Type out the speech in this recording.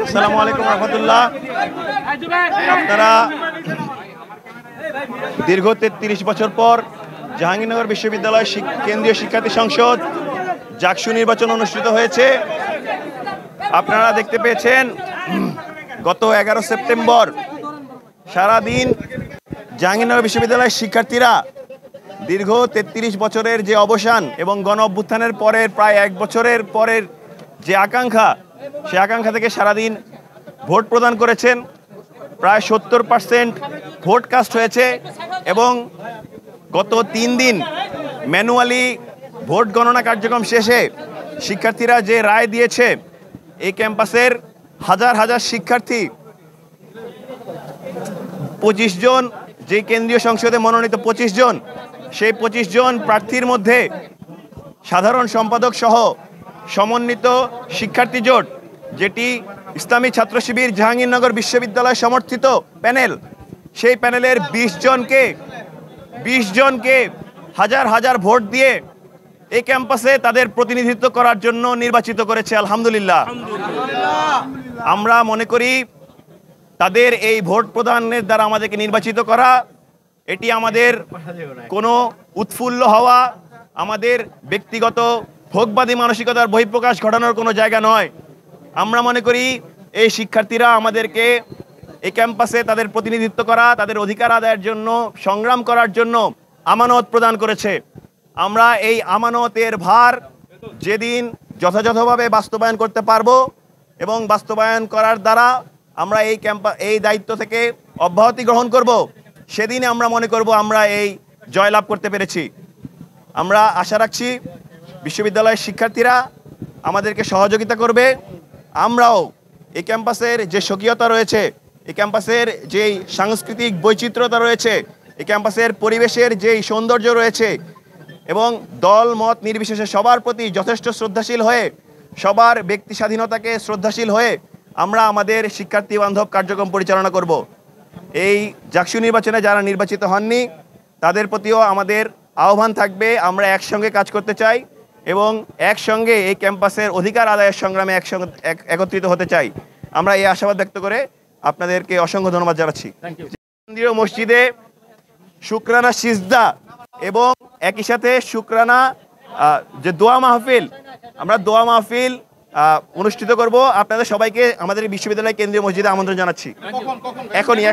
আসসালামু আলাইকুম রহমতুল্লাহ। আপনারা দীর্ঘ ৩৩ বছর পর জাহাঙ্গীরনগর বিশ্ববিদ্যালয় কেন্দ্রীয় শিক্ষার্থী সংসদ জাকসু নির্বাচন অনুষ্ঠিত হয়েছে। আপনারা দেখতে পেয়েছেন গত ১১ সেপ্টেম্বর সারাদিন জাহাঙ্গীরনগর বিশ্ববিদ্যালয়ের শিক্ষার্থীরা দীর্ঘ ৩৩ বছরের যে অবসান এবং গণ অভ্যুত্থানের পরের প্রায় ১ বছরের পরের যে আকাঙ্ক্ষা, সে আকাঙ্ক্ষা থেকে সারাদিন ভোট প্রদান করেছেন। প্রায় ৭০% ভোট কাস্ট হয়েছে এবং গত ৩ দিন ম্যানুয়ালি ভোট গণনা কার্যক্রম শেষে শিক্ষার্থীরা যে রায় দিয়েছে, এই ক্যাম্পাসের হাজার হাজার শিক্ষার্থী ২৫ জন, যে কেন্দ্রীয় সংসদে মনোনীত ২৫ জন, সেই ২৫ জন প্রার্থীর মধ্যে সাধারণ সম্পাদক সহ সমন্বিত শিক্ষার্থী জোট, যেটি ইসলামী ছাত্র শিবির জাহাঙ্গীরনগর বিশ্ববিদ্যালয় সমর্থিত প্যানেল, সেই প্যানেলের ২০ জনকে হাজার হাজার ভোট দিয়ে এই ক্যাম্পাসে তাদের প্রতিনিধিত্ব করার জন্য নির্বাচিত করেছে। আলহামদুলিল্লাহ। আমরা মনে করি তাদের এই ভোট প্রদানের দ্বারা আমাদেরকে নির্বাচিত করা, এটি আমাদের কোনো উৎফুল্ল হওয়া, আমাদের ব্যক্তিগত ভোগবাদী মানসিকতার বহিঃপ্রকাশ ঘটানোর কোনো জায়গা নয়। আমরা মনে করি এই শিক্ষার্থীরা আমাদেরকে এই ক্যাম্পাসে তাদের প্রতিনিধিত্ব করা, তাদের অধিকার আদায়ের জন্য সংগ্রাম করার জন্য আমানত প্রদান করেছে। আমরা এই আমানতের ভার যেদিন যথাযথভাবে বাস্তবায়ন করতে পারবো এবং বাস্তবায়ন করার দ্বারা আমরা এই দায়িত্ব থেকে অব্যাহতি গ্রহণ করব, সেদিন আমরা মনে করব আমরা এই জয়লাভ করতে পেরেছি। আমরা আশা রাখছি বিশ্ববিদ্যালয়ের শিক্ষার্থীরা আমাদেরকে সহযোগিতা করবে। আমরাও এই ক্যাম্পাসের যে স্বকীয়তা রয়েছে, এই ক্যাম্পাসের যেই সাংস্কৃতিক বৈচিত্র্যতা রয়েছে, এই ক্যাম্পাসের পরিবেশের যেই সৌন্দর্য রয়েছে এবং দল মত নির্বিশেষে সবার প্রতি যথেষ্ট শ্রদ্ধাশীল হয়ে, সবার ব্যক্তি স্বাধীনতাকে শ্রদ্ধাশীল হয়ে আমরা আমাদের শিক্ষার্থী বান্ধব কার্যক্রম পরিচালনা করব। এই জাকসু নির্বাচনে যারা নির্বাচিত হননি তাদের প্রতিও আমাদের আহ্বান থাকবে, আমরা একসঙ্গে কাজ করতে চাই এবং একসঙ্গে এই ক্যাম্পাসের অধিকার আদায়ের সংগ্রামে একত্রিত হতে চাই। আমরা এই আশাবাদ ব্যক্ত করে আপনাদেরকে অসংখ্য ধন্যবাদ জানাচ্ছি। কেন্দ্রীয় মসজিদে শুকরানা সিজদা এবং একই সাথে শুকরানা যে দোয়া মাহফিল, আমরা দোয়া মাহফিল অনুষ্ঠিত করব। আপনাদের সবাইকে আমাদের বিশ্ববিদ্যালয় কেন্দ্রীয় মসজিদে আমন্ত্রণ জানাচ্ছি। এখনই।